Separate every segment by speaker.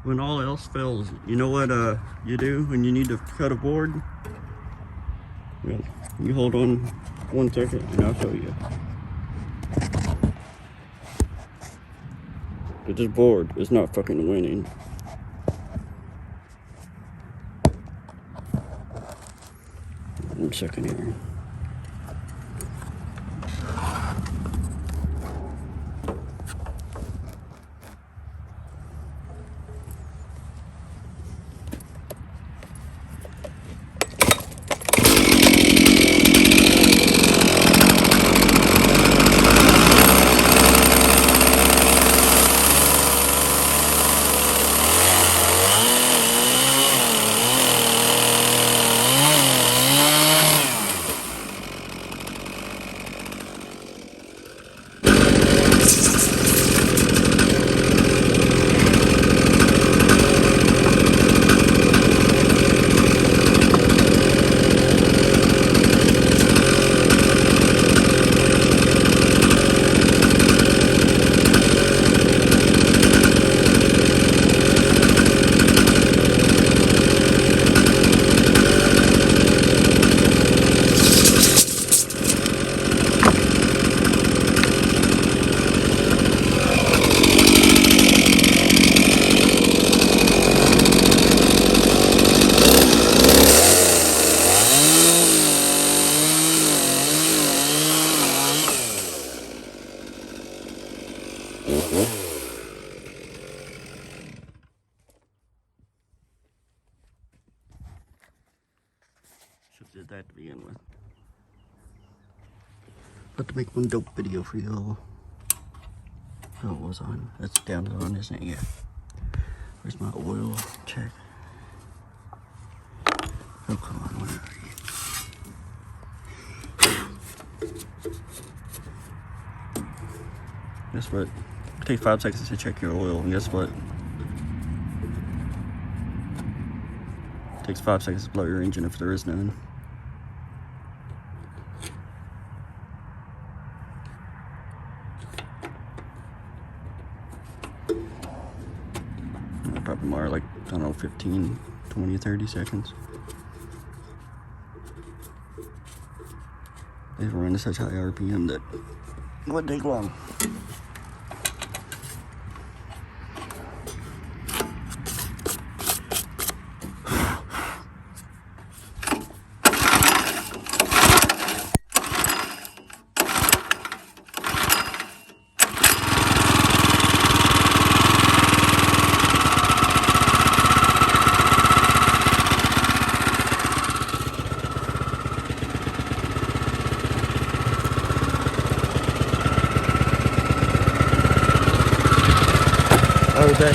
Speaker 1: When all else fails, you know what you do when you need to cut a board? Well, you hold on 1 second and I'll show you. But this board is not fucking winning. One second here. Did that to begin with. About to make one dope video for y'all. Oh, it was on. That's down on, isn't it? Yeah. Where's my oil check? Oh, come on, where are you? Guess what? It takes 5 seconds to check your oil, and guess what? It takes 5 seconds to blow your engine if there is none. Probably more like, I don't know, 15, 20, 30 seconds. They run at such high RPM that it wouldn't take long. Okay.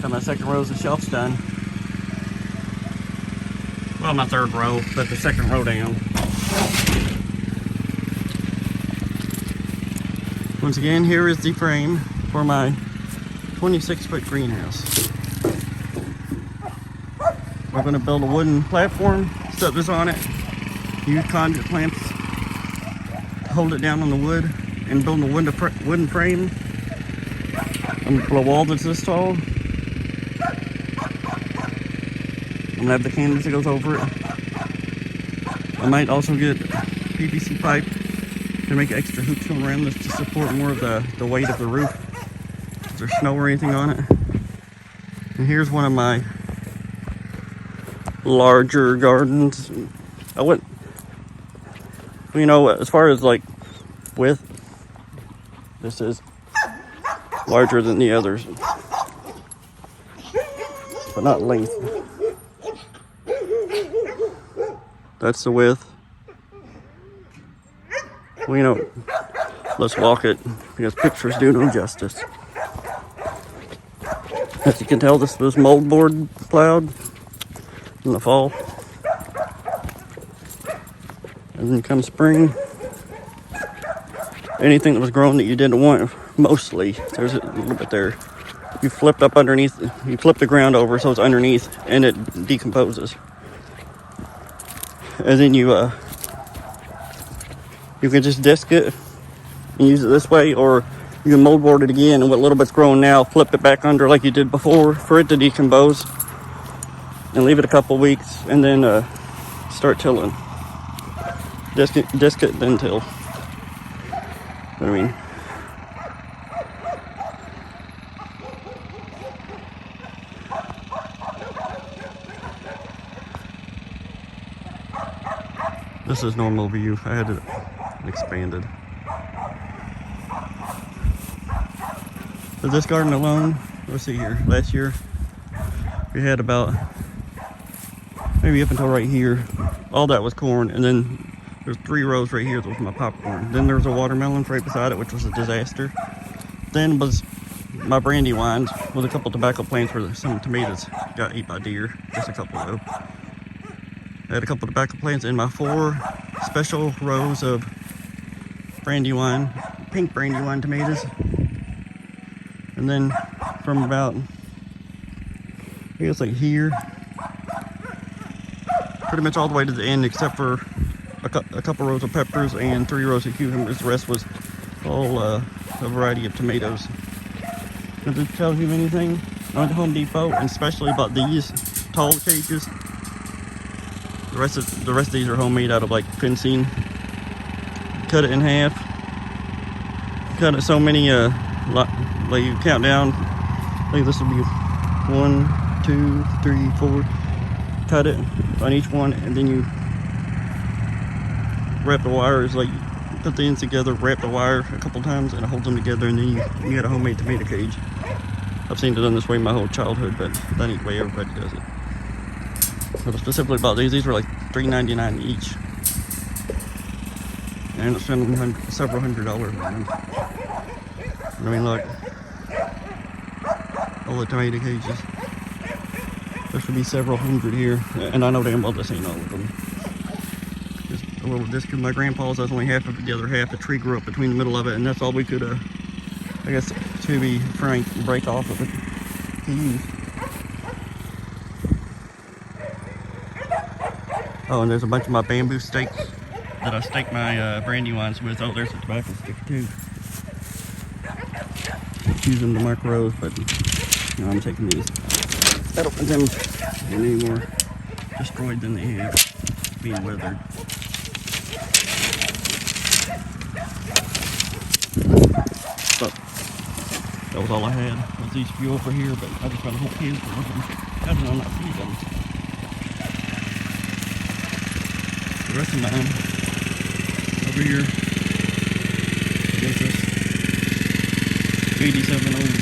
Speaker 1: Got my second rows of shelves done. Well, my third row, but the second row down. Once again, here is the frame for my 26-foot greenhouse. We're going to build a wooden platform, set this on it, use conduit clamps to hold it down on the wood, and build a wooden frame. I'm going to put a wall that's this tall. I'm going to have the canvas that goes over it. I might also get PVC pipe to make extra hoops around this to support more of the weight of the roof. If there's snow or anything on it. And here's one of my larger gardens. I went, you know, as far as like width, this is larger than the others, but not length. That's the width. Well, you know, let's walk it because pictures do no justice. As you can tell, this was moldboard plowed in the fall. And then come spring, anything that was growing that you didn't want, mostly, there's a little bit there, you flipped up underneath, you flip the ground over so it's underneath and it decomposes. And then you can just disc it and use it this way, or you can moldboard it again, and what little bit's growing now, flip it back under like you did before for it to decompose, and leave it a couple weeks, and then start tilling. Disc it, then till. I mean, this is normal view. I had it expanded. For this garden alone, let's see here, last year we had about, maybe up until right here, all that was corn, and then there's 3 rows right here that was my popcorn. Then there was a watermelon right beside it, which was a disaster. Then was my brandywines with a couple tobacco plants where some tomatoes got eaten by deer, just a couple though. I had a couple tobacco plants in my 4 special rows of brandywine, pink brandywine tomatoes. And then from about, I guess like here, pretty much all the way to the end except for a couple rows of peppers and 3 rows of cucumbers. The rest was all a variety of tomatoes. If this tells you anything, I went to Home Depot and especially bought these tall cages. The rest of these are homemade out of like fencing. Cut it in half. Cut it so many like you count down. I think this will be 1, 2, 3, 4. Cut it on each one, and then you wrap the wires, like put the ends together, wrap the wire a couple times, and it holds them together, and then you get a homemade tomato cage. I've seen it done this way my whole childhood, but that ain't the way everybody does it. But I specifically bought these. These were like $3.99 each. And I ended up spending several $100s on them. I mean, look, all the tomato cages. There should be several hundred here, and I know damn well this ain't all of them. Just a little disc of my grandpa's. That's only half of it. The other half, the tree grew up between the middle of it, and that's all we could, I guess, to be frank, break off of it to use. Oh, and there's a bunch of my bamboo stakes that I stake my brandywines with. Oh, there's a tobacco stick too. Using the micros, but no, I'm taking these. I don't want them any more destroyed than they have, being weathered. So that was all I had. Was these few over here, but I just got a whole can full of them. How did I not see them? The rest of mine over here. I guess this 87 old